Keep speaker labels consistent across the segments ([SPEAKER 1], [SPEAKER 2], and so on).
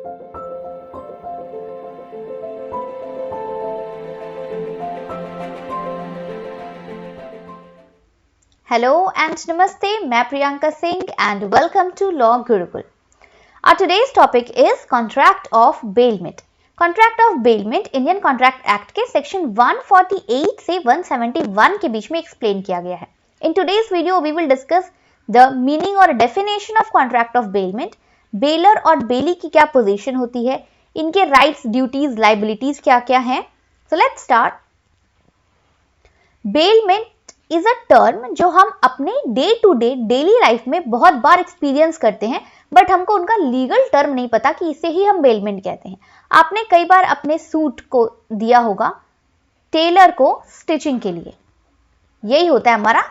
[SPEAKER 1] Hello and Namaste, मैं Priyanka Singh and welcome to Law Gurukul. Our today's topic is Contract of Bailment. Contract of Bailment Indian Contract Act के section 148 से 171 के बीच में explain किया गया है. In today's video we will discuss the meaning और definition of Contract of Bailment, bailor और bailey की क्या position होती है, इनके rights, duties, liabilities क्या क्या हैं. So let's start. Bailment is a term जो हम अपने day to day daily life में बहुत बार एक्सपीरियंस करते हैं, बट हमको उनका लीगल टर्म नहीं पता कि इसे ही हम बेलमेंट कहते हैं. आपने कई बार अपने सूट को दिया होगा टेलर को स्टिचिंग के लिए, यही होता है हमारा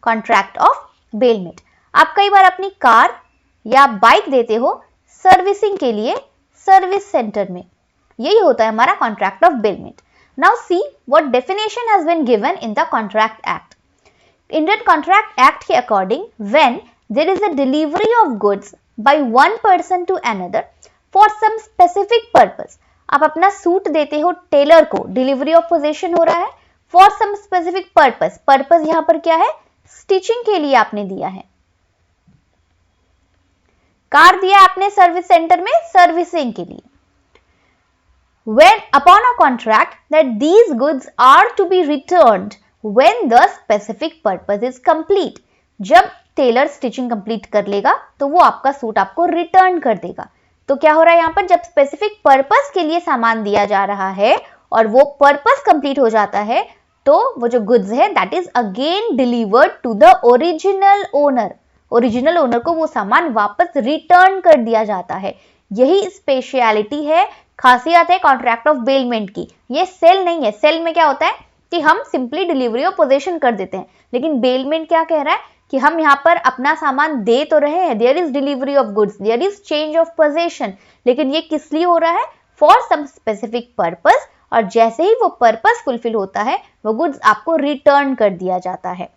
[SPEAKER 1] कॉन्ट्रैक्ट ऑफ बेलमेंट. आप कई बार अपनी कार या बाइक देते हो सर्विसिंग के लिए सर्विस सेंटर में, यही होता है हमारा contract of bailment. Now see what definition has been given in the Contract Act. Indian Contract Act के according, when there is a delivery of goods by one person to another for some specific purpose, आप अपना suit देते हो Taylor को, delivery of possession हो रहा है for some specific purpose. Purpose यहाँ पर क्या है? स्टिचिंग के लिए आपने दिया है. कार दिया आपने सर्विस सेंटर में सर्विसिंग के लिए. When upon a contract that these goods are to be returned when the specific purpose is complete. जब टेलर स्टिचिंग कंप्लीट कर लेगा तो वो आपका सूट आपको रिटर्न कर देगा. तो क्या हो रहा है यहाँ पर, जब स्पेसिफिक पर्पस के लिए सामान दिया जा रहा है और वो पर्पस कंप्लीट हो जाता है तो वो जो गुड्स है that is again delivered to the original owner. Original owner को वो सामान वापस रिटर्न कर दिया जाता है. यही स्पेशलिटी है, खासियत है कॉन्ट्रैक्ट ऑफ बेलमेंट की. ये सेल नहीं है. सेल में क्या होता है कि हम सिंपली डिलीवरी ऑफ पोजेशन कर देते हैं, लेकिन बेलमेंट क्या कह रहा है कि हम यहाँ पर अपना सामान दे तो रहे हैं, there is delivery of goods, there is change of possession, लेकिन ये किस लिए हो रहा है? फॉर सम स्पेसिफिक पर्पस, और जैसे ही वो पर्पस फुलफिल होता है वो गुड्स आपको रिटर्न कर दिया जाता है.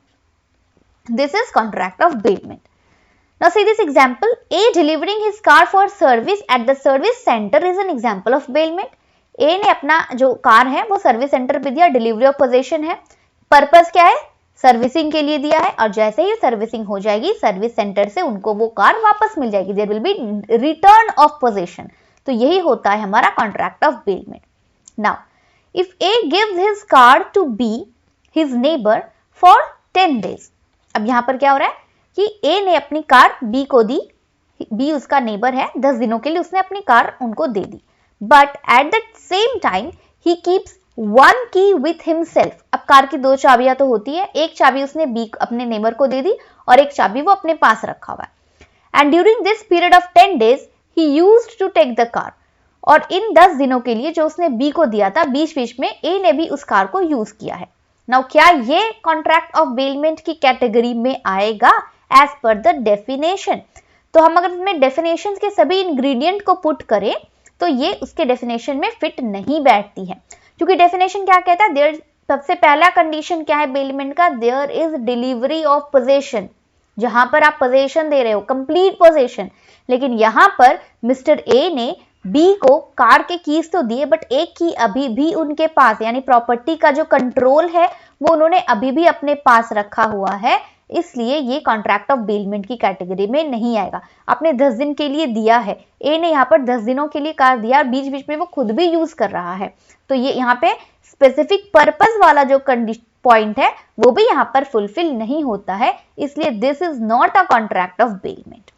[SPEAKER 1] This is contract of bailment. Now see this example, A delivering his car for service at the service center is an example of bailment. A ने अपना जो कार है वो सर्विस सेंटर पे दिया, डिलीवरी ऑफ पोजेशन है. Purpose क्या है? सर्विसिंग के लिए दिया है, और जैसे ही सर्विसिंग हो जाएगी सर्विस सेंटर से उनको वो कार वापस मिल जाएगी. There will be return of possession. तो यही होता है हमारा contract of bailment. Now if A gives his car to B his neighbor for 10 days. अब यहाँ पर क्या हो रहा है कि A ने अपनी कार B को दी, B उसका नेबर है, 10 दिनों के लिए उसने अपनी कार उनको दे दी. But at the same time ही keeps one key with himself. अब कार की 2 चाबियां तो होती है, एक चाबी उसने B अपने नेबर को दे दी और एक चाबी वो अपने पास रखा हुआ है. And during this period of 10 days he used to take the car. और इन 10 दिनों के लिए जो उसने B को दिया था, बीच बीच में A ने भी उस कार को यूज किया है. नाउ क्या ये कॉन्ट्रैक्ट ऑफ बेलमेंट की कैटेगरी में आएगा? As per the definition. तो हम अगर इसमें definitions के सभी इंग्रेडिएंट को पुट करें तो ये उसके डेफिनेशन में फिट नहीं बैठती है, क्योंकि डेफिनेशन क्या कहता है? देयर, सबसे पहला कंडीशन क्या है बेलमेंट का? There is delivery of possession. जहां पर आप पोजेशन दे रहे हो, कंप्लीट पोजेशन. लेकिन यहां पर मिस्टर ए ने बी को कार के कीज तो दिए, बट एक की अभी भी उनके पास, यानी प्रॉपर्टी का जो कंट्रोल है वो उन्होंने अभी भी अपने पास रखा हुआ है. इसलिए ये कॉन्ट्रैक्ट ऑफ बेलमेंट की कैटेगरी में नहीं आएगा. आपने 10 दिन के लिए दिया है, ए ने यहाँ पर 10 दिनों के लिए कार दिया, बीच बीच में वो खुद भी यूज कर रहा है, तो ये यहाँ पे स्पेसिफिक पर्पस वाला जो पॉइंट है वो भी यहाँ पर फुलफिल नहीं होता है. इसलिए this is not a contract of bailment.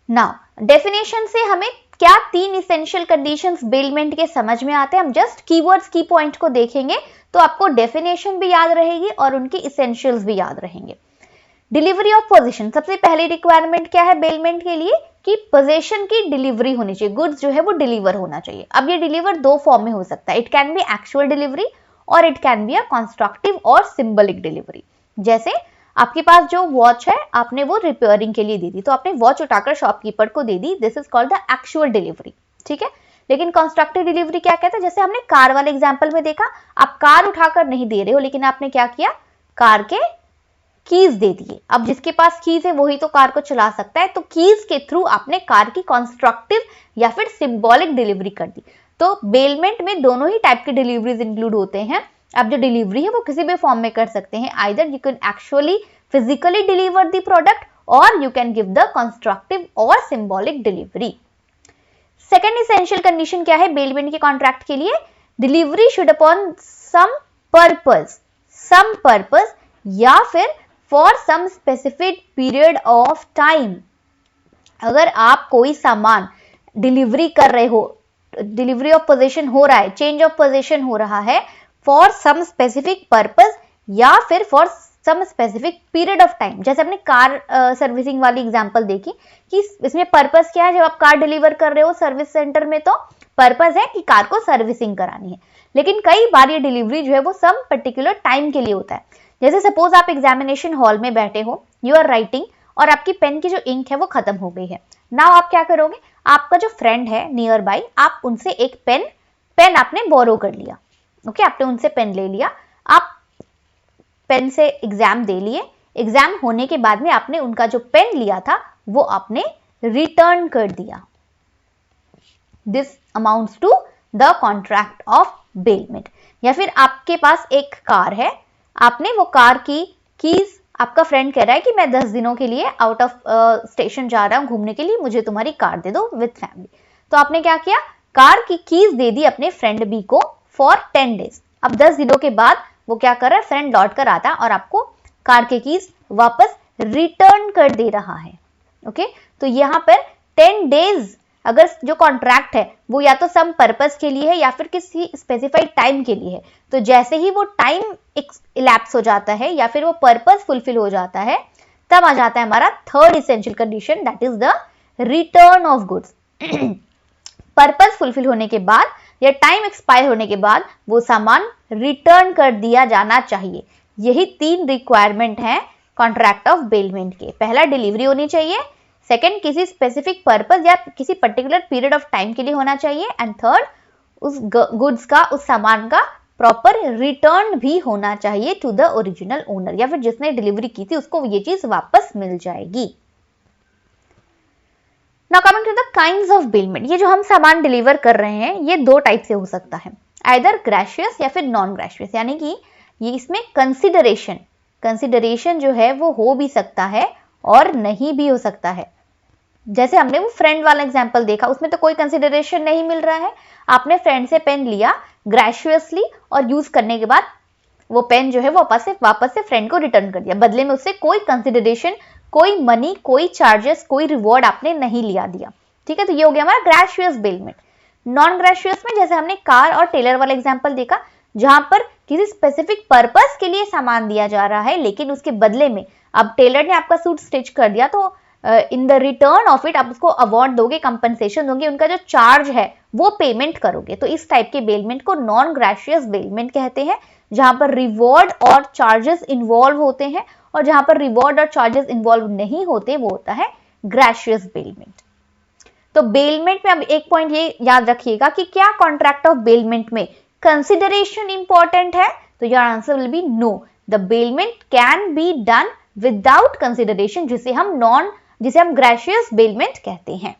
[SPEAKER 1] Now definition से हमें क्या 3 इसेंशियल कंडीशंस बेलमेंट के समझ में आते हैं. हम जस्ट कीवर्ड्स, की पॉइंट को देखेंगे तो आपको डेफिनेशन भी याद रहेगी और उनकी इसेंशियल्स भी याद रहेंगे. डिलीवरी ऑफ पोजीशन, सबसे पहली रिक्वायरमेंट क्या है बेलमेंट के लिए? कि पोजीशन की डिलीवरी होनी चाहिए, गुड्स जो है वो डिलीवर होना चाहिए. अब ये डिलीवर 2 फॉर्म में हो सकता है. It can be actual delivery और it can be a constructive और सिंबलिक डिलीवरी. जैसे आपके पास जो वॉच है आपने वो रिपेयरिंग के लिए दी थी, तो आपने वॉच उठाकर शॉपकीपर को दे दी, this is called the actual delivery. ठीक है. लेकिन कंस्ट्रक्टिव डिलीवरी क्या कहता है? जैसे हमने कार वाले एग्जांपल में देखा, आप कार उठाकर नहीं दे रहे हो, लेकिन आपने क्या किया? कार के कीज दे दिए। अब जिसके पास कीज है वही तो कार को चला सकता है, तो कीज के थ्रू आपने कार की कंस्ट्रक्टिव या फिर सिंबॉलिक डिलीवरी कर दी। तो बेलमेंट में दोनों ही टाइप के डिलीवरीज इंक्लूड होते हैं। अब जो डिलीवरी है वो किसी भी फॉर्म में कर सकते हैं, either you can actually physically deliver the product और you can give the constructive और symbolic delivery. Second essential condition क्या है बेलमेंट के कॉन्ट्रैक्ट के लिए? Delivery should upon some purpose या फिर for some specific period of time. अगर आप कोई सामान डिलीवरी कर रहे हो, डिलीवरी ऑफ पोजीशन हो रहा है, चेंज ऑफ पोजीशन हो रहा है फॉर सम स्पेसिफिक पर्पस या फिर for some specific period of time. जैसे आपने कार सर्विसिंग वाली एग्जांपल देखी कि इसमें पर्पस क्या है, जब आप कार डिलीवर कर रहे हो सर्विस सेंटर में तो पर्पस है कि कार को सर्विसिंग करानी है। लेकिन कई बार ये डिलीवरी जो है वो सम पर्टिकुलर टाइम के लिए होता है। जैसे सपोज आप एग्जामिनेशन हॉल में बैठे हो, यू आर राइटिंग और आपकी पेन की जो इंक है वो खत्म हो गई है। नाउ आप क्या करोगे, आपका जो फ्रेंड है नियर बाई, आप उनसे एक पेन आपने बोरो कर लिया। ओके, आपने उनसे पेन ले लिया, आप पेन से एग्जाम दे लिए। एग्जाम होने के बाद में आपने उनका जो पेन लिया था वो आपने रिटर्न कर दिया। This amounts to the contract of bailment. या फिर आपके पास एक कार है, आपने वो कार की कीज, आपका फ्रेंड कह रहा है कि मैं 10 दिनों के लिए आउट ऑफ स्टेशन जा रहा हूं घूमने के लिए, मुझे तुम्हारी कार दे दो विद फैमिली। तो आपने क्या किया, कार की कीज दे दी अपने फ्रेंड बी को फॉर 10 डेज। अब 10 दिनों के बाद वो क्या कर रहा है, फ्रेंड लौट कर आता और आपको कार के कीज वापस रिटर्न कर दे रहा है। ओके, तो यहां पर 10 डेज अगर जो कॉन्ट्रैक्ट है वो या तो सम पर्पस के लिए है या फिर किसी स्पेसिफाइड टाइम के लिए है, तो जैसे ही वो टाइम इलैप्स हो जाता है या फिर वो पर्पस फुलफिल हो जाता है, तब आ जाता है हमारा third essential condition, that is the return of goods. Purpose fulfil होने के बाद या टाइम एक्सपायर होने के बाद वो सामान रिटर्न कर दिया जाना चाहिए। यही 3 रिक्वायरमेंट हैं कॉन्ट्रैक्ट ऑफ बेलमेंट के। पहला, डिलीवरी होनी चाहिए, सेकेंड, किसी स्पेसिफिक पर्पस या किसी पर्टिकुलर पीरियड ऑफ टाइम के लिए होना चाहिए, एंड थर्ड, उस गुड्स का, उस सामान का प्रॉपर रिटर्न भी होना चाहिए टू द ओरिजिनल ओनर, या फिर जिसने डिलीवरी की थी उसको ये चीज वापस मिल जाएगी। Now coming to the kinds of bailment. ये जो हम सामान डिलीवर कर रहे हैं ये 2 टाइप से हो सकता है, आइदर ग्रेशियस या फिर नॉन ग्रेशियस, यानी कि ये इसमें कंसिडरेशन जो है वो हो भी सकता है और नहीं भी हो सकता है। जैसे हमने वो फ्रेंड वाला एग्जांपल देखा, उसमें तो कोई कंसिडरेशन नहीं मिल रहा है, आपने फ्रेंड से पेन लिया ग्रेशियसली और यूज करने के बाद वो पेन जो है वो वापस से फ्रेंड को रिटर्न कर दिया, बदले में उससे कोई कंसिडरेशन, कोई मनी, कोई चार्जेस, कोई रिवॉर्ड आपने नहीं लिया दिया। ठीक है, तो ये हो गया हमारा ग्रेशियस बेलमेंट। नॉन ग्रेशियस में जैसे हमने कार और टेलर वाला एग्जांपल देखा, जहां पर किसी स्पेसिफिक पर्पस के लिए सामान दिया जा रहा है, लेकिन उसके बदले में अब टेलर ने आपका सूट स्टिच कर दिया तो in the return of it आप उसको अवार्ड दोगे, कंपनसेशन दोगे, उनका जो चार्ज है वो पेमेंट करोगे। तो इस टाइप के बेलमेंट को नॉन ग्रेशियस बेलमेंट कहते हैं, जहां पर रिवॉर्ड और चार्जेस इन्वॉल्व होते हैं, और जहां पर रिवॉर्ड और चार्जेस इन्वॉल्व नहीं होते वो होता है ग्रेशियस बेलमेंट। तो बेलमेंट में अब एक पॉइंट ये याद रखिएगा कि क्या कॉन्ट्रैक्ट ऑफ बेलमेंट में कंसिडरेशन इंपॉर्टेंट है, तो your answer will be no. The bailment can be done without consideration, जिसे हम ग्रेशियस बेलमेंट कहते हैं।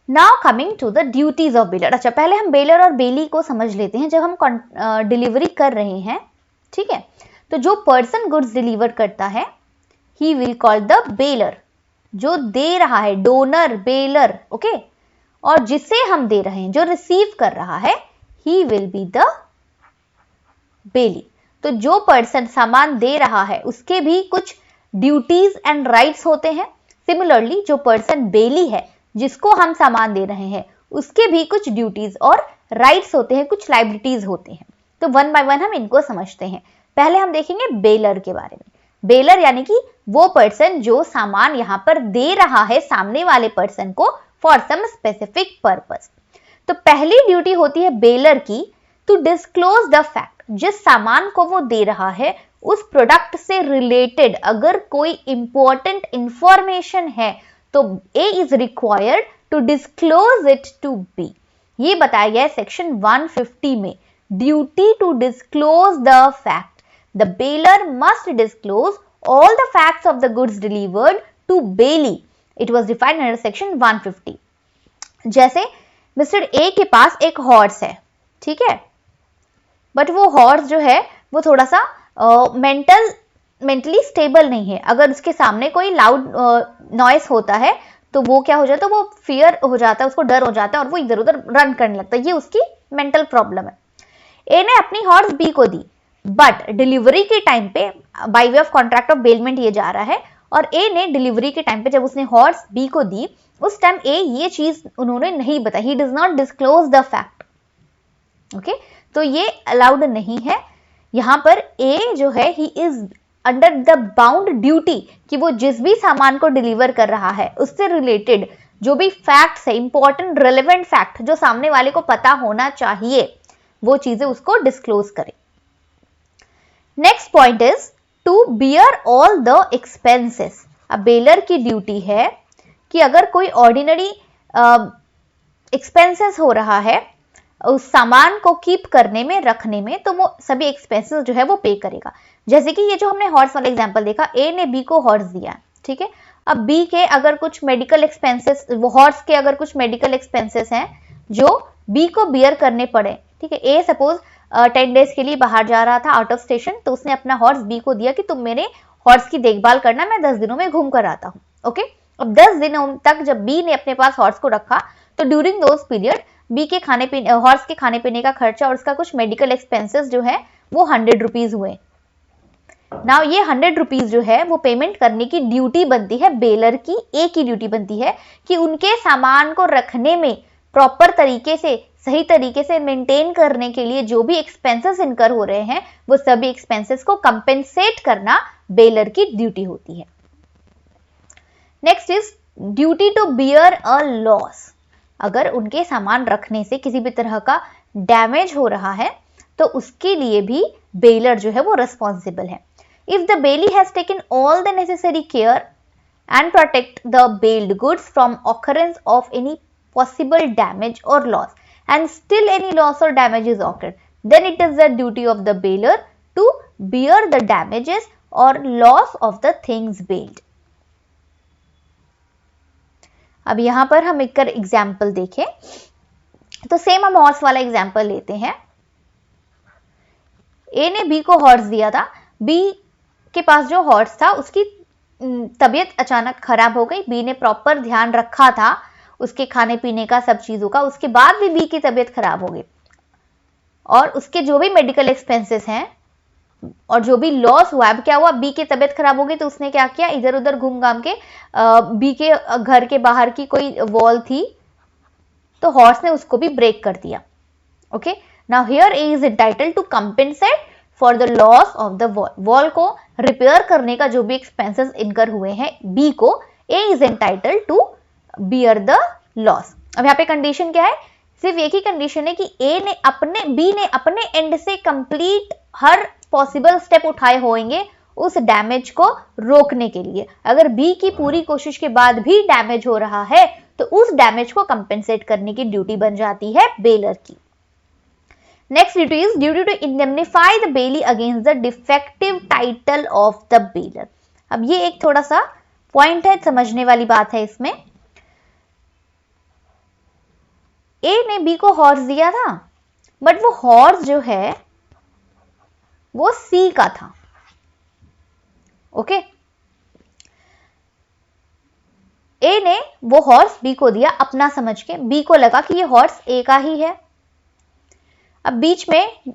[SPEAKER 1] Now coming to the duties of bailor. अच्छा, पहले हम बेलर और बेली को समझ लेते हैं। जब हम डिलीवरी कर रहे हैं, ठीक है, तो जो पर्सन गुड्स डिलीवर करता है he will call the baler, जो दे रहा है डोनर, बेलर, ओके, और जिसे हम दे रहे हैं, जो रिसीव कर रहा है, he will be the belly. तो जो पर्सन सामान दे रहा है उसके भी कुछ ड्यूटीज एंड राइट्स होते हैं। सिमिलरली जो पर्सन बेली है, जिसको हम सामान दे रहे हैं, उसके भी कुछ ड्यूटीज और राइट्स होते हैं, कुछ लायबिलिटीज होते हैं। तो वन बाय वन हम इनको समझते हैं। पहले हम देखेंगे बेलर के बारे में। बेलर यानी कि वो पर्सन जो सामान यहां पर दे रहा है सामने वाले पर्सन को फॉर सम स्पेसिफिक पर्पस। तो पहली ड्यूटी होती है बेलर की टू डिस्क्लोज द फैक्ट, जिस सामान को वो दे रहा है उस प्रोडक्ट से रिलेटेड अगर कोई इंपॉर्टेंट इंफॉर्मेशन है तो A is required to disclose it to B. ये बताया गया है सेक्शन 150 में, duty to disclose the fact, the bailor must disclose all the facts of the goods delivered to Bailey. It was defined under section 150. जैसे mister A के पास एक horse है, ठीक है, बट वो हॉर्स जो है वो थोड़ा सा मेंटली स्टेबल नहीं है. अगर उसके सामने कोई लाउड नॉइस होता है तो वो क्या हो जाता है, वो फियर हो जाता है, उसको डर हो जाता है और वो इधर उधर रन करने लगता है. ये उसकी मेंटल प्रॉब्लम है. ए ने अपनी हॉर्स बी को दी, बट डिलीवरी के टाइम पे by way of contract of bailment ये जा रहा है और ए ने डिलीवरी के टाइम पे जब उसने हॉर्स बी को दी उस टाइम ए ये चीज उन्होंने नहीं बताई. He does not disclose the fact. Okay, तो ये अलाउड नहीं है. यहां पर ए जो है he is under the bound duty कि वो जिस भी सामान को डिलीवर कर रहा है उससे रिलेटेड जो भी फैक्ट्स है, इंपॉर्टेंट रेलेवेंट फैक्ट जो सामने वाले को पता होना चाहिए, वो चीजें उसको डिस्क्लोज करे. Next point is to bear all the expenses. अब बेलर की ड्यूटी है कि अगर कोई ऑर्डिनरी एक्सपेंसेस हो रहा है उस सामान को कीप करने में, रखने में, तो वो सभी एक्सपेंसेस जो है वो पे करेगा. जैसे कि ये जो हमने हॉर्स वाला एग्जांपल देखा, ए ने बी को हॉर्स दिया, ठीक है. अब बी के अगर कुछ मेडिकल एक्सपेंसेस, वो हॉर्स के अगर कुछ मेडिकल एक्सपेंसेस हैं जो बी को बियर करने पड़े, ठीक है. ए सपोज 10 डेज के लिए बाहर जा रहा था आउट ऑफ स्टेशन, तो उसने अपना हॉर्स बी को दिया कि तुम मेरे हॉर्स की देखभाल करना, मैं 10 दिनों में घूम कर आता हूँ. ओके, अब 10 दिनों तक जब बी ने अपने पास हॉर्स को रखा तो ड्यूरिंग दोज पीरियड बी के खाने पीने, हॉर्स के खाने पीने का खर्चा और उसका कुछ मेडिकल एक्सपेंसेस जो है वो 100 रुपीज हुए. नाउ ये 100 रुपीज जो है वो पेमेंट करने की ड्यूटी बनती है बेलर की. ए की ड्यूटी बनती है कि उनके सामान को रखने में प्रॉपर तरीके से, सही तरीके से मेंटेन करने के लिए जो भी एक्सपेंसेस इनकर हो रहे हैं वो सभी एक्सपेंसेस को कंपेंसेट करना बेलर की ड्यूटी होती है. Next is duty to bear a loss. अगर उनके सामान रखने से किसी भी तरह का डैमेज हो रहा है तो उसके लिए भी बेलर जो है वो रिस्पॉन्सिबल है. If the bailee has taken all the necessary care and protect the bailed goods from occurrence of any possible damage or loss and still any loss or damage is occurred, then it is the duty of the baler to bear the damages or loss of the things bailed. अब यहां पर हम एक example देखें तो same हम horse वाला example लेते हैं. ए ने बी को हॉर्स दिया था. बी के पास जो हॉर्स था उसकी तबीयत अचानक खराब हो गई. बी ने प्रॉपर ध्यान रखा था उसके खाने पीने का, सब चीजों का, उसके बाद भी बी की तबीयत खराब हो गई और उसके जो भी मेडिकल एक्सपेंसेस हैं और जो भी लॉस हुआ. अब क्या हुआ, बी की तबीयत खराब हो गई तो उसने क्या किया, इधर उधर घूम घाम के बी के घर के बाहर की कोई वॉल थी तो हॉर्स ने उसको भी ब्रेक कर दिया. Okay, now here A is entitled to compensate for the loss of the wall. Wall को रिपेयर करने का जो भी एक्सपेंसेस इनकर हुए हैं बी को, A is entitled to bear the loss. अब यहाँ पे कंडीशन क्या है, सिर्फ एक ही कंडीशन है कि बी ने अपने एंड से कंप्लीट हर पॉसिबल स्टेप उठाए होंगे उस डैमेज को रोकने के लिए. अगर बी की पूरी कोशिश के बाद भी डैमेज हो रहा है तो उस डैमेज को कंपेंसेट करने की ड्यूटी बन जाती है बेलर की. Next duty is duty to indemnify the bailee against the defective title of the bailor. अब ये एक थोड़ा सा पॉइंट है, समझने वाली बात है इसमें. ए ने बी को हॉर्स दिया था बट वो हॉर्स जो है वो सी का था. ओके, ए ने वो हॉर्स बी को दिया अपना समझ के. बी को लगा कि ये हॉर्स ए का ही है. अब बीच में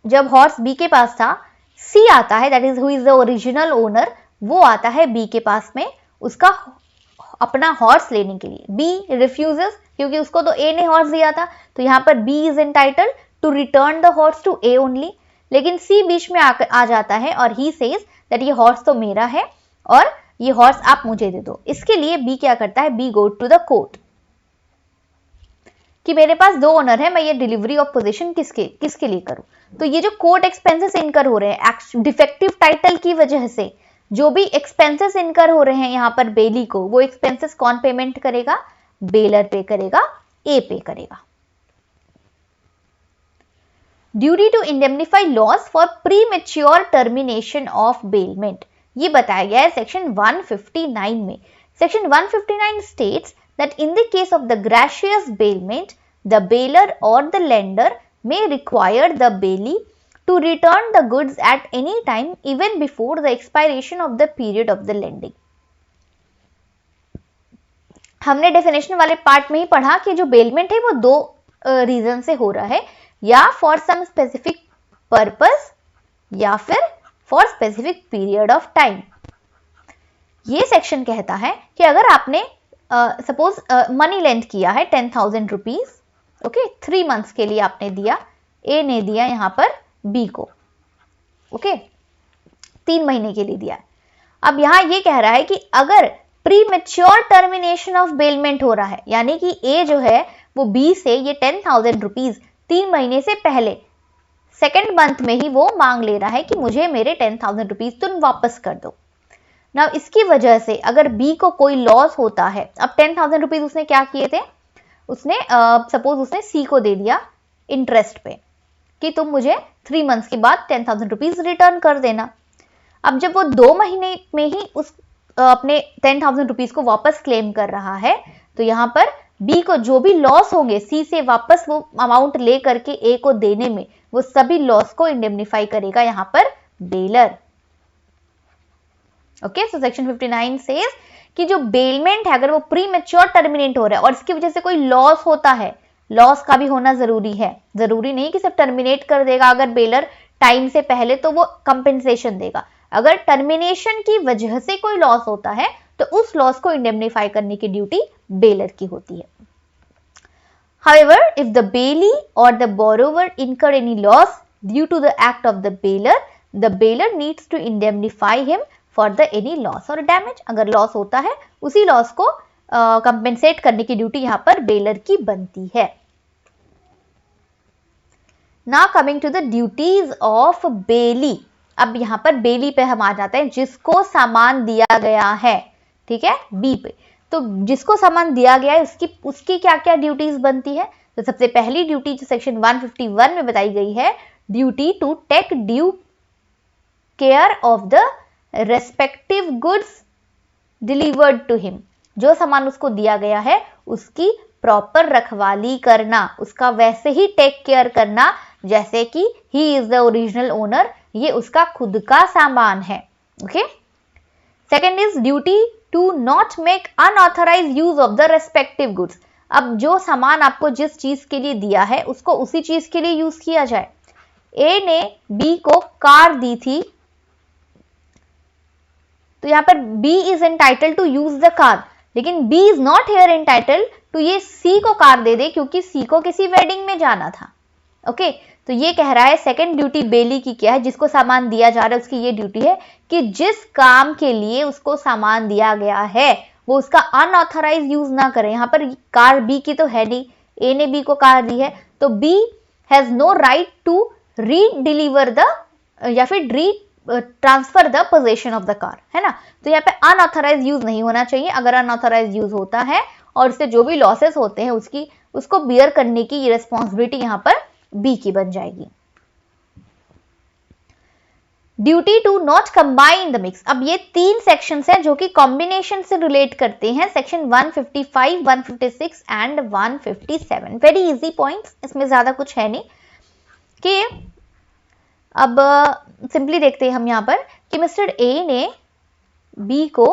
[SPEAKER 1] जब हॉर्स बी के पास था, सी आता है, that is who is the original owner, वो आता है बी के पास में उसका अपना हॉर्स लेने के लिए. बी रिफ्यूजेस क्योंकि उसको तो ए ने हॉर्स दिया था, तो यहां पर B is entitled to return the horse to A only. लेकिन सी बीच में आ जाता है और ही सेज दैट ये हॉर्स तो मेरा है और ये हॉर्स आप मुझे दे दो. इसके लिए बी क्या करता है, B go to the court कि मेरे पास दो ओनर है, मैं ये डिलीवरी ऑफ पोजीशन किसके लिए करूं. तो ये जो कोर्ट एक्सपेंसेस इनकर हो रहे हैं डिफेक्टिव टाइटल की वजह से, जो भी एक्सपेंसेस इनकर हो रहे हैं यहाँ पर बेली को, वो एक्सपेंसेस कौन पेमेंट करेगा, बेलर पे करेगा, ए पे करेगा. Duty to indemnify loss for premature termination of bailment, ये बताया गया है सेक्शन 159 में। Section 159 states that in the case of the gracious bailment, the bailor or the lender may require the bailee to return the goods at any time even before the expiration of the period of the lending. हमने definition वाले part में ही पढ़ा कि जो bailment है वो दो reason से हो रहा है, या फॉर सम स्पेसिफिक पर्पस या फिर for specific period of time. ये सेक्शन कहता है कि अगर आपने सपोज मनी लेंथ किया है 10,000 रुपीज, ओके, 3 मंथ्स के लिए आपने दिया, ए ने दिया यहाँ पर बी को, ओके, 3 महीने के लिए दिया। अब यहाँ ये कह रहा है कि अगर pre mature termination of bailment हो रहा है, यानी कि ए जो है वो बी से ये 10,000 रुपीज 3 महीने से पहले सेकेंड मंथ में ही वो मांग ले रहा है कि मुझे मेरे 10,000 रुपीज तुम वापस कर दो। ना इसकी वजह से अगर बी को कोई लॉस होता है, अब 10,000 रुपीज उसने क्या किए थे, उसने सपोज उसने सी को दे दिया इंटरेस्ट पे कि तुम मुझे 3 मंथ्स के बाद 10,000 रुपीज रिटर्न कर देना। अब जब वो 2 महीने में ही उस अपने 10,000 रुपीज को वापस क्लेम कर रहा है, तो यहाँ पर बी को जो भी लॉस होंगे सी से वापस वो अमाउंट ले करके ए को देने में, वो सभी लॉस को इंडेमनिफाई करेगा यहाँ पर baler. Okay, so section 59 says कि जो बेलमेंट है अगर वो प्री मेच्योर टर्मिनेट हो रहा है और इसकी वजह से कोई लॉस होता है, लॉस का भी होना जरूरी है, जरूरी नहीं कि सिर्फ टर्मिनेट कर देगा अगर बेलर टाइम से पहले तो वो कंपेंसेशन देगा। अगर टर्मिनेशन की वजह से कोई लॉस होता है तो उस लॉस को इंडेमनिफाई करने की ड्यूटी बेलर की होती है। However, if the bailee or the borrower incur any loss due to the act of the bailor needs to indemnify him for the any loss or damage. अगर लॉस होता है उसी लॉस को compensate करने की ड्यूटी यहाँ पर baler की बनती है। Now coming to the duties of bailey. अब यहाँ पर बेली पे हम आ जाते हैं, जिसको सामान दिया गया है, ठीक है, बी पे। तो जिसको सामान दिया गया है उसकी क्या क्या ड्यूटीज बनती है? तो सबसे पहली ड्यूटी जो सेक्शन 151 में बताई गई है, duty to take due care of the respective goods delivered to him. जो सामान उसको दिया गया है उसकी प्रॉपर रखवाली करना, उसका वैसे ही टेक केयर करना जैसे कि he is the original owner, ये उसका खुद का सामान है। Okay, second is duty to not make unauthorised use of the respective goods. अब जो सामान आपको जिस चीज के लिए दिया है उसको उसी चीज के लिए यूज किया जाए। ए ने बी को कार दी थी, तो यहां पर B is entitled to use the car, लेकिन B is not here entitled to ये सी को कार दे दे क्योंकि सी को किसी वेडिंग में जाना था। ओके, तो ये कह रहा है सेकंड ड्यूटी बेली की क्या है, जिसको सामान दिया जा रहा है उसकी ये ड्यूटी है कि जिस काम के लिए उसको सामान दिया गया है वो उसका अनऑथराइज यूज ना करे। यहाँ पर कार बी की तो है नहीं, ए ने बी को कार दी है, तो B has no right to redeliver the या फिर transfer the possession of the car, है ना। तो यहाँ पे अनऑथराइज यूज नहीं होना चाहिए। अगर अनऑथराइज यूज होता है और उससे जो भी लॉसेस होते हैं उसको बियर करने की ये रिस्पॉन्सिबिलिटी यहाँ पर बी की बन जाएगी। Duty to not combine the mix. अब ये 3 सेक्शंस हैं जो कि कॉम्बिनेशन से रिलेट करते हैं, section 155, 156 and 157। Very easy points, इसमें ज्यादा कुछ है नहीं। कि अब सिंपली देखते हैं हम यहाँ पर कि मिस्टर ए ने बी को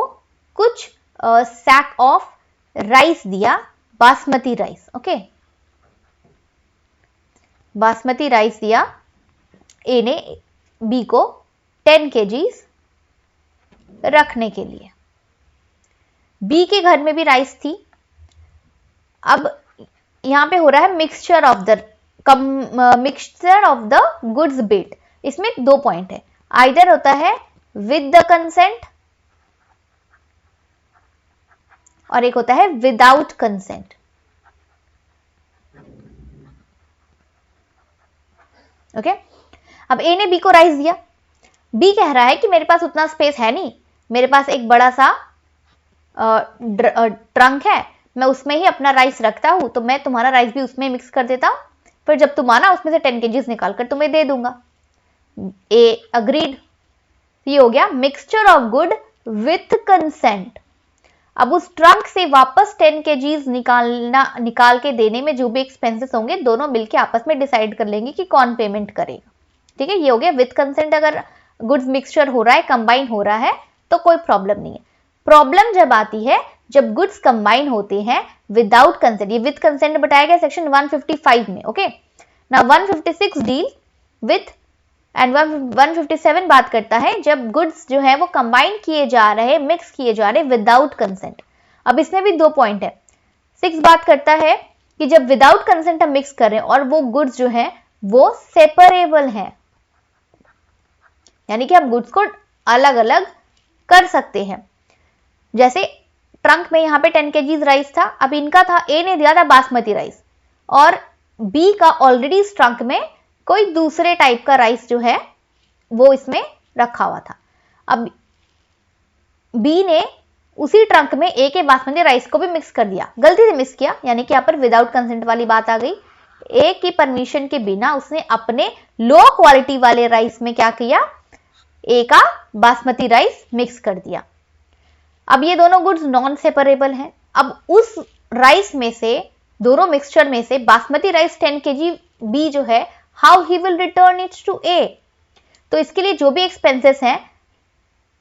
[SPEAKER 1] कुछ सैक ऑफ राइस दिया, basmati rice. Okay, basmati rice दिया ए ने बी को 10 kgs रखने के लिए। बी के घर में भी राइस थी। अब यहां पे हो रहा है mixture of the goods built. इसमें 2 पॉइंट है, आइदर होता है विद द कंसेंट और एक होता है विदाउट कंसेंट। ओके, अब ए ने बी को राइस दिया, बी कह रहा है कि मेरे पास उतना स्पेस है नहीं, मेरे पास एक बड़ा सा ट्रंक है, मैं उसमें ही अपना राइस रखता हूं, तो मैं तुम्हारा राइस भी उसमें मिक्स कर देता हूं। फिर जब तुम आना उसमें से 10 kgs निकाल कर तुम्हें दे दूंगा। ए अग्रीड। ये हो गया mixture of good with consent. अब उस ट्रंक से वापस 10 kgs निकाल के देने में जो भी एक्सपेंसेस होंगे दोनों मिलके आपस में डिसाइड कर लेंगे कि कौन पेमेंट करेगा। ठीक है, ये हो गया विथ कंसेंट। अगर गुड्स मिक्सचर हो रहा है, कंबाइन हो रहा है तो कोई प्रॉब्लम नहीं है। प्रॉब्लम जब आती है जब गुड्स कंबाइन होते हैं विदाउट कंसेंट। ये विथ कंसेंट बताया गया सेक्शन 155 में। ओके, ना 156 डील विथ एंड 157 बात करता है जब गुड्स जो है वो कंबाइन किए जा रहे, मिक्स किए जा रहे विदाउट कंसेंट। अब इसमें भी 2 पॉइंट है। 6 बात करता है कि जब विदाउट कंसेंट हम मिक्स कर रहे हैं और वो गुड्स जो है वो सेपरेबल है, यानी कि हम गुड्स को अलग अलग कर सकते हैं। जैसे ट्रंक में यहाँ पे 10 kgs राइस था, अब इनका था, ए ने दिया था बासमती राइस और बी का ऑलरेडी इस ट्रंक में कोई दूसरे टाइप का राइस जो है वो इसमें रखा हुआ था। अब बी ने उसी ट्रंक में ए के बासमती राइस को भी मिक्स कर दिया, गलती से मिक्स किया, यानी कि यहाँ पर विदाउट कंसेंट वाली बात आ गई। ए की परमिशन के बिना उसने अपने लो क्वालिटी वाले राइस में क्या किया, ए का बासमती राइस मिक्स कर दिया। अब ये दोनों गुड्स नॉन सेपरेबल हैं। अब उस राइस में से, दोनों मिक्सचर में से बासमती राइस 10 kg बी जो है, how he will return it to A. तो इसके लिए जो भी एक्सपेंसेस हैं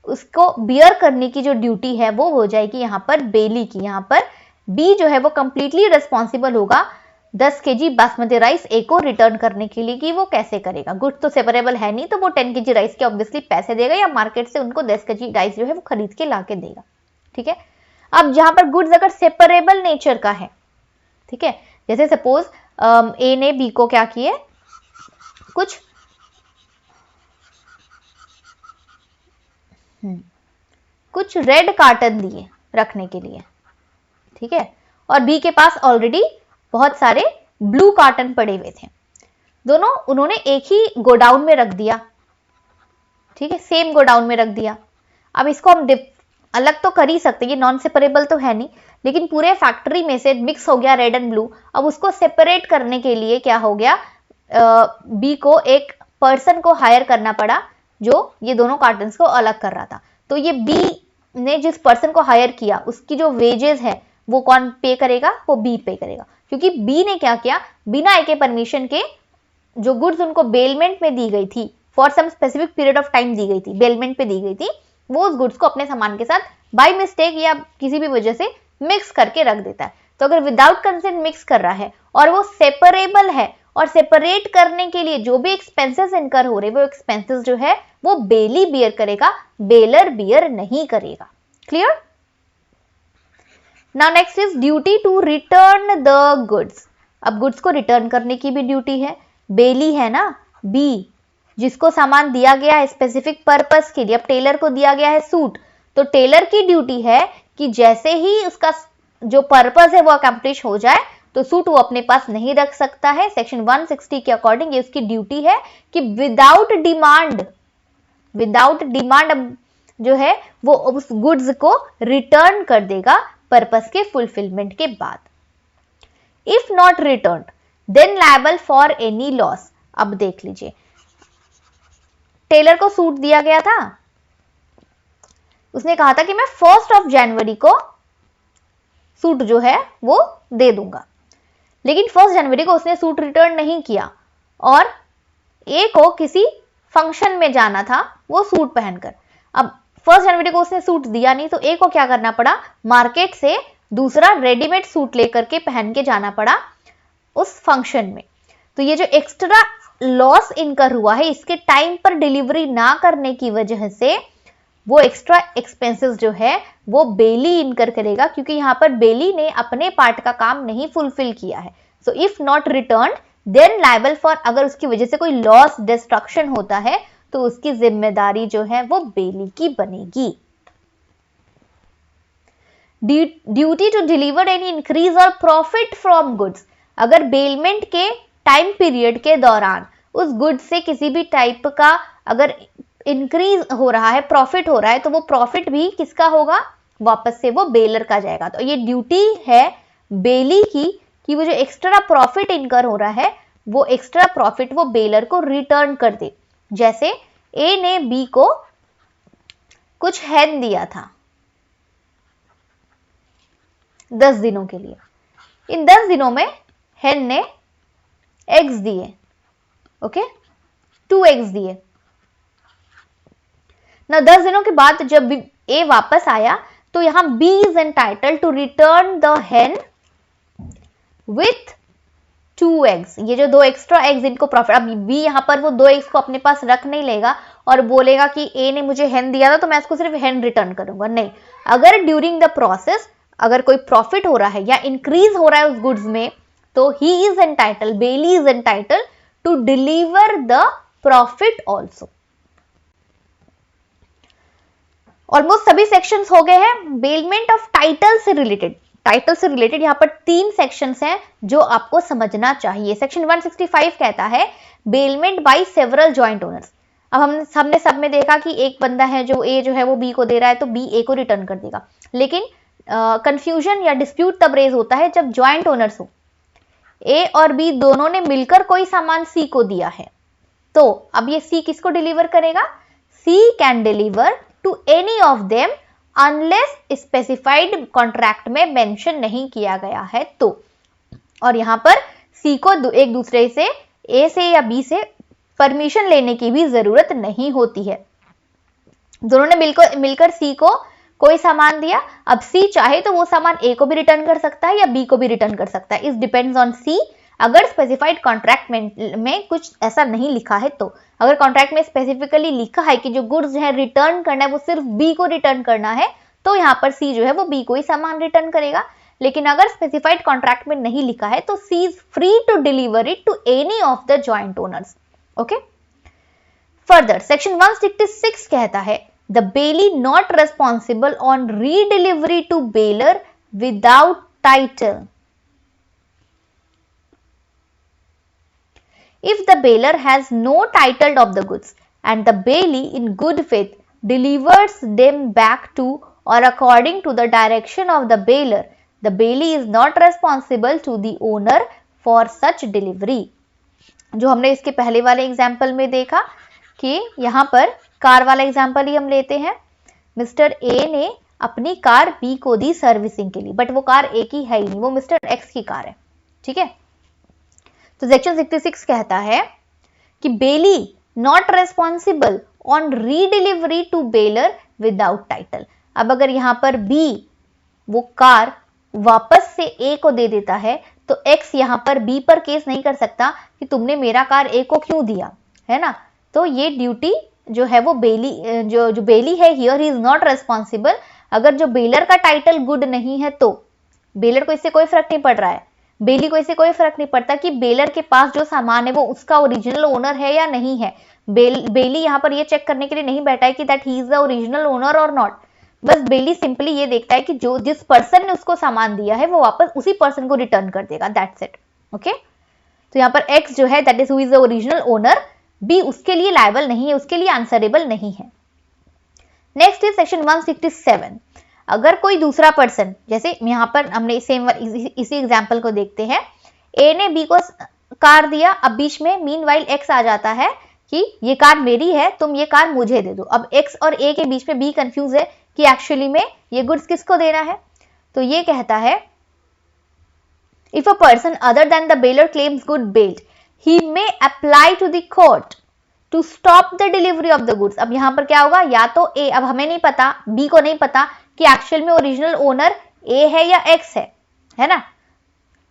[SPEAKER 1] उसको बियर करने की जो ड्यूटी है वो हो जाएगी यहाँ पर बेली की। यहाँ पर बी जो है वो कंप्लीटली रिस्पॉन्सिबल होगा 10 kg बासमती राइस ए को रिटर्न करने के लिए कि वो कैसे करेगा। गुड्स तो सेपरेबल है नहीं, तो वो 10 kg राइस के ऑब्वियसली पैसे देगा या मार्केट से उनको 10 kg राइस जो है वो खरीद के ला के देगा। ठीक है, अब जहां पर गुड्स अगर सेपरेबल नेचर का है, ठीक है, जैसे सपोज ए ने बी को क्या किए, कुछ रेड कार्टन दिए रखने के लिए, ठीक है, और बी के पास ऑलरेडी बहुत सारे ब्लू कार्टन पड़े हुए थे। दोनों उन्होंने एक ही गोडाउन में रख दिया, ठीक है, सेम गोडाउन में रख दिया। अब इसको हम अलग तो कर ही सकते, ये नॉन सेपरेबल तो है नहीं, लेकिन पूरे फैक्ट्री में से मिक्स हो गया रेड एंड ब्लू। अब उसको सेपरेट करने के लिए क्या हो गया, बी को एक पर्सन को हायर करना पड़ा जो ये दोनों कार्टन्स को अलग कर रहा था। तो ये बी ने जिस पर्सन को हायर किया उसकी जो वेजेस है वो कौन पे करेगा, वो बी पे करेगा, क्योंकि बी ने क्या किया, बिना ए के परमिशन के जो गुड्स उनको बेलमेंट में दी गई थी, for some specific period of time दी गई थी, बेलमेंट पे दी गई थी, वो उस गुड्स को अपने सामान के साथ बाय मिस्टेक या किसी भी वजह से मिक्स करके रख देता है। तो अगर विदाउट कंसेंट मिक्स कर रहा है और वो सेपरेबल है, और सेपरेट करने के लिए जो भी एक्सपेंसेस इनकर हो रहे वो एक्सपेंसेस जो है वो बेली बियर करेगा, बेलर बियर नहीं करेगा। Clear? Now next is duty to return the goods. अब गुड्स को रिटर्न करने की भी ड्यूटी है। बेली है ना, बी, जिसको सामान दिया गया है स्पेसिफिक पर्पस के लिए। अब टेलर को दिया गया है सूट, तो टेलर की ड्यूटी है कि जैसे ही उसका जो पर्पस है वो अकम्प्लिश हो जाए तो सूट वो अपने पास नहीं रख सकता है। सेक्शन 160 के अकॉर्डिंग ये उसकी ड्यूटी है कि विदाउट डिमांड जो है वो उस गुड्स को रिटर्न कर देगा पर्पस के फुलफिलमेंट के बाद। If not return then liable for any loss. अब देख लीजिए, टेलर को सूट दिया गया था, उसने कहा था कि मैं 1 जनवरी को सूट जो है वो दे दूंगा, लेकिन 1 जनवरी को उसने सूट रिटर्न नहीं किया और ए को किसी फंक्शन में जाना था वो सूट पहनकर। अब 1 जनवरी को उसने सूट दिया नहीं, तो ए को क्या करना पड़ा, मार्केट से दूसरा रेडीमेड सूट लेकर के पहन के जाना पड़ा उस फंक्शन में। तो ये जो एक्स्ट्रा लॉस इनकर हुआ है इसके टाइम पर डिलीवरी ना करने की वजह से वो एक्स्ट्रा एक्सपेंसेस जो है वो बेली इनकर करेगा, क्योंकि यहाँ पर बेली ने अपने पार्ट का काम नहीं फुलफिल किया है। So if not return then liable for, अगर उसकी वजह से कोई लॉस डिस्ट्रक्शन होता है तो उसकी जिम्मेदारी जो है वो बेली की बनेगी। Duty to deliver any increase or profit from goods. अगर बेलमेंट के टाइम पीरियड के दौरान उस गुड्स से किसी भी टाइप का अगर इंक्रीज हो रहा है, प्रॉफिट हो रहा है, तो वो प्रॉफिट भी किसका होगा, वापस से वो बेलर का जाएगा। तो ये ड्यूटी है बेली की कि वो जो एक्स्ट्रा प्रॉफिट इनकर हो रहा है वो एक्स्ट्रा प्रॉफिट वो बेलर को रिटर्न कर दे। जैसे ए ने बी को कुछ हेन दिया था 10 दिनों के लिए। इन 10 दिनों में हेन ने एग्स दिए, ओके, 2 एग्स दिए ना। 10 दिनों के बाद जब ए वापस आया तो यहां B is entitled to return the hen with 2 eggs. ये जो 2 एक्स्ट्रा एग्स इनको प्रॉफिट, अब बी यहां पर वो 2 एग्स को अपने पास रख नहीं लेगा और बोलेगा कि ए ने मुझे हेन दिया था तो मैं इसको सिर्फ हेन रिटर्न करूंगा, नहीं। अगर ड्यूरिंग द प्रोसेस अगर कोई प्रॉफिट हो रहा है या इंक्रीज हो रहा है उस गुड्स में, तो he is entitled, bailee is entitled to deliver the profit also. Almost सभी सेक्शंस हो गए हैं। बेलमेंट ऑफ टाइटल से रिलेटेड, टाइटल से रिलेटेड यहाँ पर 3 सेक्शंस हैं जो आपको समझना चाहिए। सेक्शन 165 कहता है bailment by several joint owners. अब हमने सब में देखा कि एक बंदा है जो ए जो है वो बी को दे रहा है तो बी ए को रिटर्न कर देगा, लेकिन कंफ्यूजन या डिस्प्यूट तब रेज होता है जब जॉइंट ओनर्स हो। ए और बी दोनों ने मिलकर कोई सामान सी को दिया है, तो अब ये सी किसको डिलीवर करेगा? C can deliver to any of them unless specified contract में मेंशन नहीं किया गया है तो। और यहां पर सी को एक दूसरे से, ए से या बी से परमिशन लेने की भी जरूरत नहीं होती है। दोनों ने मिलकर सी को कोई सामान दिया। अब सी चाहे तो वो सामान ए को भी रिटर्न कर सकता है या बी को भी रिटर्न कर सकता है, इस डिपेंड्स ऑन सी। अगर स्पेसिफाइड कॉन्ट्रैक्ट में कुछ ऐसा नहीं लिखा है तो, अगर कॉन्ट्रैक्ट में स्पेसिफिकली लिखा है कि जो गुड्स है रिटर्न करना है वो सिर्फ बी को रिटर्न करना है, तो यहाँ पर सी जो है वो बी को ही सामान रिटर्न करेगा। लेकिन अगर स्पेसिफाइड कॉन्ट्रैक्ट में नहीं लिखा है तो C is free to deliver it to any of the joint owners, okay. Further section 166 कहता है the bailee not responsible on redelivery to bailor without title. If the baler has no title of the goods and the bailey in good faith delivers them back to or according to the direction of the bailey is not responsible to the owner for such delivery। जो हमने इसके पहले वाले example में देखा कि यहाँ पर कार वाला एग्जाम्पल ही हम लेते हैं। मिस्टर ए ने अपनी कार बी को दी सर्विसिंग के लिए, बट वो कार ए की है ही नहीं, वो मिस्टर एक्स की कार है, ठीक है। तो सेक्शन 66 कहता है कि bailee not responsible on redelivery to bailor without title. अब अगर यहां पर बी वो कार वापस से ए को दे देता है तो एक्स यहां पर बी पर केस नहीं कर सकता कि तुमने मेरा कार ए को क्यों दिया, है ना। तो ये ड्यूटी जो है वो बेली, जो बेली है here he is not responsible. अगर जो बेलर का टाइटल गुड नहीं है तो बेलर को इससे कोई फर्क नहीं पड़ रहा है, बेली को इससे कोई फर्क नहीं पड़ता कि बेलर के पास जो सामान है वो उसका ओरिजिनल ओनर है या नहीं है। बेली यहाँ पर ये चेक करने के लिए नहीं बैठा है कि that he is the original owner और नॉट। बस बेली सिंपली ये देखता है कि जो जिस पर्सन ने उसको सामान दिया है वो वापस उसी पर्सन को रिटर्न कर देगा, दैट्स इट, ओके। तो यहाँ पर एक्स जो है that is who is the original owner, B उसके लिए लायबल नहीं है, उसके लिए आंसरेबल नहीं है। Next is section 167। अगर कोई दूसरा पर्सन, जैसे यहाँ पर हमने सेम इसी एग्जाम्पल को देखते हैं, ए ने बी को कार दिया, अब बीच में मीनवाइल एक्स आ जाता है कि ये कार मेरी है, तुम ये कार मुझे दे दो। अब एक्स और ए के बीच में बी कंफ्यूज है कि एक्चुअली में ये गुड्स किसको देना है। तो ये कहता है if a person other than the bailor claims good bailed he may apply to the court to stop the delivery of the goods. अब यहां पर क्या होगा, या तो ए, अब हमें नहीं पता, बी को नहीं पता कि एक्चुअल में ओरिजिनल ओनर ए है या एक्स है ना।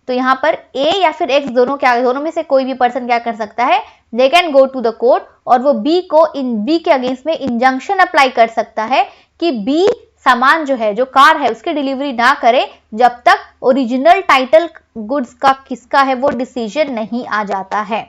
[SPEAKER 1] तो यहां पर ए या फिर एक्स दोनों में से कोई भी पर्सन क्या कर सकता है, they can go to the court और वो बी के अगेंस्ट में इंजंक्शन अप्लाई कर सकता है कि बी सामान जो है, जो कार है, उसकी डिलीवरी ना करे जब तक ओरिजिनल टाइटल गुड्स का किसका है वो डिसीजन नहीं आ जाता है,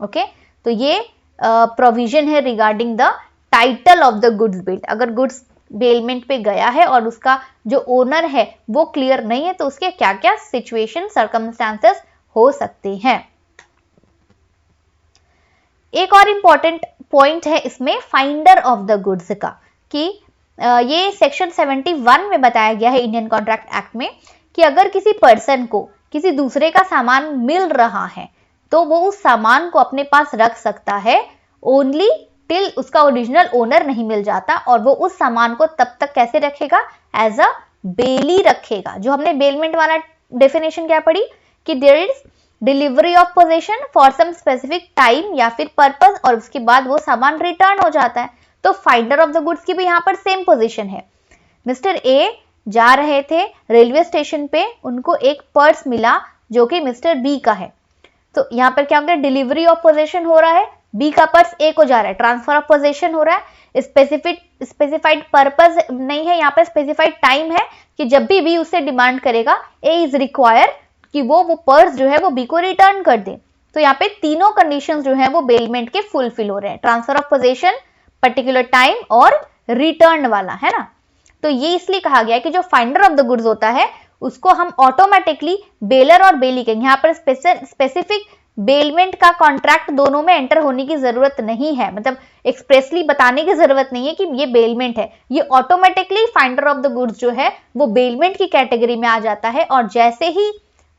[SPEAKER 1] ओके। तो ये प्रोविजन है regarding the title of the goods build. अगर गुड्स बेलमेंट पे गया है और उसका जो ओनर है वो क्लियर नहीं है तो उसके क्या क्या सिचुएशन, सर्कमस्टांसेस हो सकते हैं। एक और इंपॉर्टेंट पॉइंट है इसमें फाइंडर ऑफ द गुड्स का, कि ये सेक्शन 71 में बताया गया है इंडियन कॉन्ट्रैक्ट एक्ट में कि अगर किसी पर्सन को किसी दूसरे का सामान मिल रहा है तो वो उस सामान को अपने पास रख सकता है ओनली टिल उसका ओरिजिनल ओनर नहीं मिल जाता, और वो उस सामान को तब तक कैसे रखेगा, एज अ बेली रखेगा। जो हमने बेलमेंट वाला डेफिनेशन क्या पढ़ी कि there is delivery of possession for some specific time या फिर पर्पस, और उसके बाद वो सामान रिटर्न हो जाता है। तो फाइंडर ऑफ द गुड्स की भी यहाँ पर सेम पोजीशन है। मिस्टर ए जा रहे थे रेलवे स्टेशन पे, उनको एक पर्स मिला जो कि मिस्टर बी का है। तो यहाँ पर क्या हो गया, डिलीवरी ऑफ पोजेशन हो रहा है, बी का पर्स ए को जा रहा है, ट्रांसफर ऑफ पोजेशन हो रहा है। स्पेसिफाइड पर्पस नहीं है, यहाँ पर स्पेसिफाइड टाइम है कि जब भी बी उससे डिमांड करेगा ए इज रिक्वायर कि वो पर्स जो है वो बी को रिटर्न कर दे। तो यहाँ पे तीनों कंडीशंस जो है वो बेलमेंट के फुलफिल हो रहे हैं, transfer of possession, particular time और रिटर्न वाला, है ना। तो ये इसलिए कहा गया है कि जो फाइंडर ऑफ द गुड्स होता है उसको हम ऑटोमेटिकली बेलर और बेली के, यहाँ पर स्पेसिफिक बेलमेंट का कॉन्ट्रैक्ट दोनों में एंटर होने की जरूरत नहीं है, मतलब एक्सप्रेसली बताने की जरूरत नहीं है कि ये बेलमेंट है, ये automatically finder of the goods जो है वो बेलमेंट की कैटेगरी में आ जाता है। और जैसे ही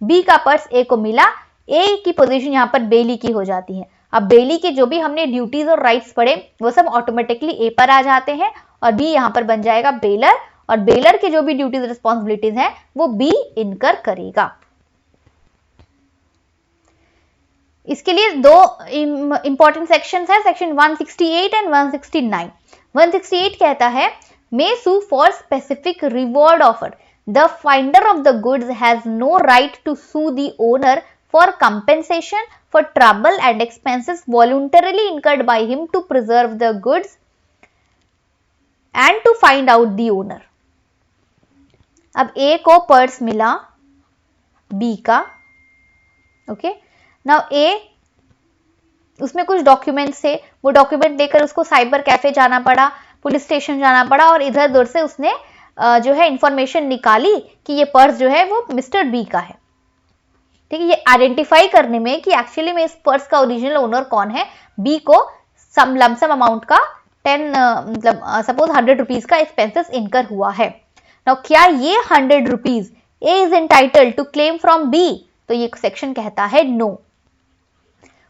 [SPEAKER 1] बी का पर्स ए को मिला, ए की पोजीशन यहाँ पर बेली की हो जाती है। अब बेली के जो भी हमने ड्यूटीज और राइट्स पढ़े वो सब ऑटोमेटिकली ए पर आ जाते हैं, और बी यहाँ पर बन जाएगा बेलर, और बेलर के जो भी ड्यूटीज रिस्पॉन्सिबिलिटीज हैं वो बी इनकर करेगा। इसके लिए दो इंपॉर्टेंट सेक्शंस हैं, सेक्शन 168 एंड 169। 168 कहता है may sue for specific reward offer, the finder of the goods has no right to sue the owner for compensation for trouble and expenses voluntarily incurred by him to preserve the goods and to find out the owner. अब A को purse मिला B का, okay, now ए उसमें कुछ documents थे, वो document लेकर उसको साइबर कैफे जाना पड़ा, पुलिस स्टेशन जाना पड़ा, और इधर उधर से उसने जो है इंफॉर्मेशन निकाली कि ये पर्स जो है वो मिस्टर बी का है। ठीक है, ये आइडेंटिफाई करने में कि एक्चुअली में इस पर्स का ओरिजिनल ओनर कौन है, बी को सम लमसम अमाउंट का 10 मतलब सपोज 100 रुपीज का एक्सपेंसेस इनकर हुआ है। नाउ क्या ये 100 rupees A is entitled to claim from B? तो ये सेक्शन कहता है नो।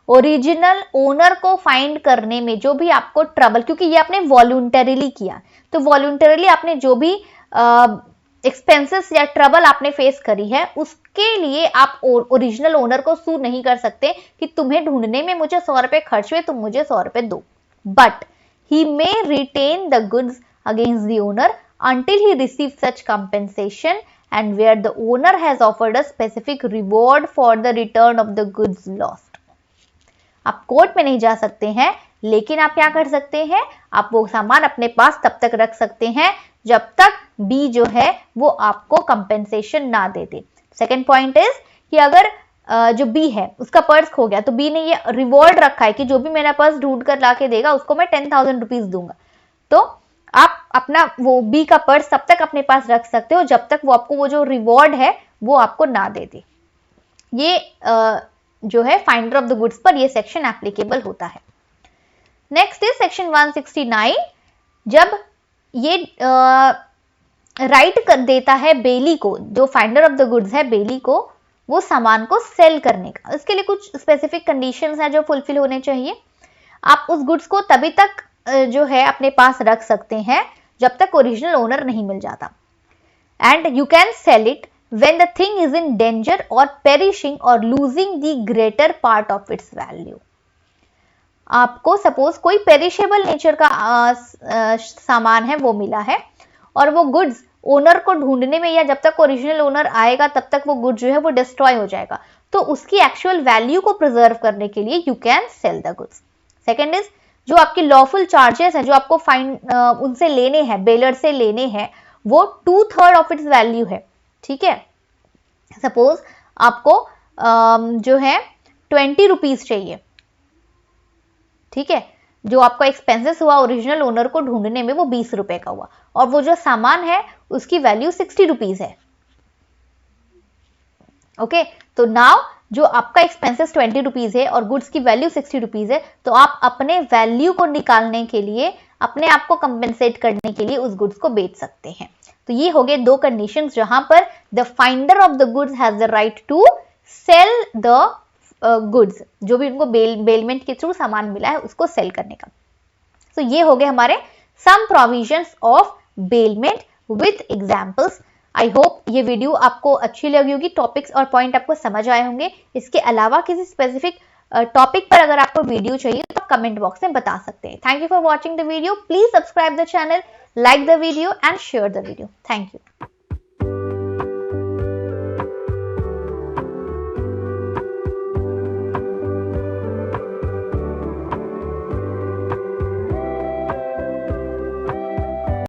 [SPEAKER 1] ओरिजिनल ओनर को फाइंड करने में जो भी आपको ट्रबल, क्योंकि ये आपने वॉलंटरीली किया, तो वॉलंटरीली आपने जो भी एक्सपेंसेस या ट्रबल आपने फेस करी है उसके लिए आप ओरिजिनल ओनर को सू नहीं कर सकते कि तुम्हें ढूंढने में मुझे 100 रुपए खर्च हुए, तुम मुझे 100 रुपए दो। But he may retain the goods against the owner until he receives such compensation and where the owner has offered a specific reward for the return of the goods lost. आप कोर्ट में नहीं जा सकते हैं, लेकिन आप क्या कर सकते हैं, आप वो सामान अपने पास तब तक रख सकते हैं जब तक बी जो है वो आपको कंपेंसेशन ना दे दे। सेकेंड पॉइंट इज कि अगर जो बी है उसका पर्स खो गया, तो बी ने ये रिवॉर्ड रखा है कि जो भी मेरा पर्स ढूंढ कर लाके देगा उसको मैं 10,000 रुपीज दूंगा। तो आप अपना वो बी का पर्स तब तक अपने पास रख सकते हो जब तक वो आपको वो जो रिवॉर्ड है वो आपको ना दे दे। ये जो है फाइंडर ऑफ द गुड्स पर ये सेक्शन एप्लीकेबल होता है। Next is section 169। जब ये राइट कर देता है बेली को, जो फाइंडर ऑफ द गुड्स है बेली को, वो सामान को सेल करने का, इसके लिए कुछ स्पेसिफिक कंडीशंस हैं जो फुलफिल होने चाहिए। आप उस गुड्स को तभी तक जो है अपने पास रख सकते हैं जब तक ओरिजिनल ओनर नहीं मिल जाता, and you can sell it when the thing is in danger और पेरिशिंग और losing the greater part of its value. आपको सपोज कोई पेरिशेबल नेचर का सामान है वो मिला है, और वो गुड्स ओनर को ढूंढने में या जब तक ओरिजिनल ओनर आएगा तब तक वो गुड्स जो है वो डिस्ट्रॉय हो जाएगा, तो उसकी एक्चुअल वैल्यू को प्रिजर्व करने के लिए you can sell the goods. Second is जो आपके लॉफुल चार्जेस हैं जो आपको फाइन उनसे लेने हैं, बेलर से लेने हैं, वो 2/3 ऑफ इट्स वैल्यू है। ठीक है, सपोज आपको जो है 20 रुपीज चाहिए, ठीक है, जो आपका एक्सपेंसेस हुआ ओरिजिनल ओनर को ढूंढने में वो 20 रुपए का हुआ, और वो जो सामान है उसकी वैल्यू 60 रुपीज है। ओके, तो नाउ जो आपका एक्सपेंसेस 20 रुपीज है और गुड्स की वैल्यू 60 रुपीज है, तो आप अपने वैल्यू को निकालने के लिए, अपने आप को कंपेंसेट करने के लिए उस गुड्स को बेच सकते हैं। तो ये हो गए दो कंडीशंस जहां पर the finder of the goods has the right to sell the goods, जो भी उनको बेलमेंट के थ्रू सामान मिला है उसको सेल करने का। तो ये हो गए हमारे some provisions of bailment with examples. I hope ये वीडियो आपको अच्छी लगी होगी, टॉपिक्स और पॉइंट आपको समझ आए होंगे। इसके अलावा किसी स्पेसिफिक टॉपिक पर अगर आपको वीडियो चाहिए तो कमेंट बॉक्स में बता सकते हैं। Thank you for watching the video. Please subscribe the channel, like the video and share the video. Thank you.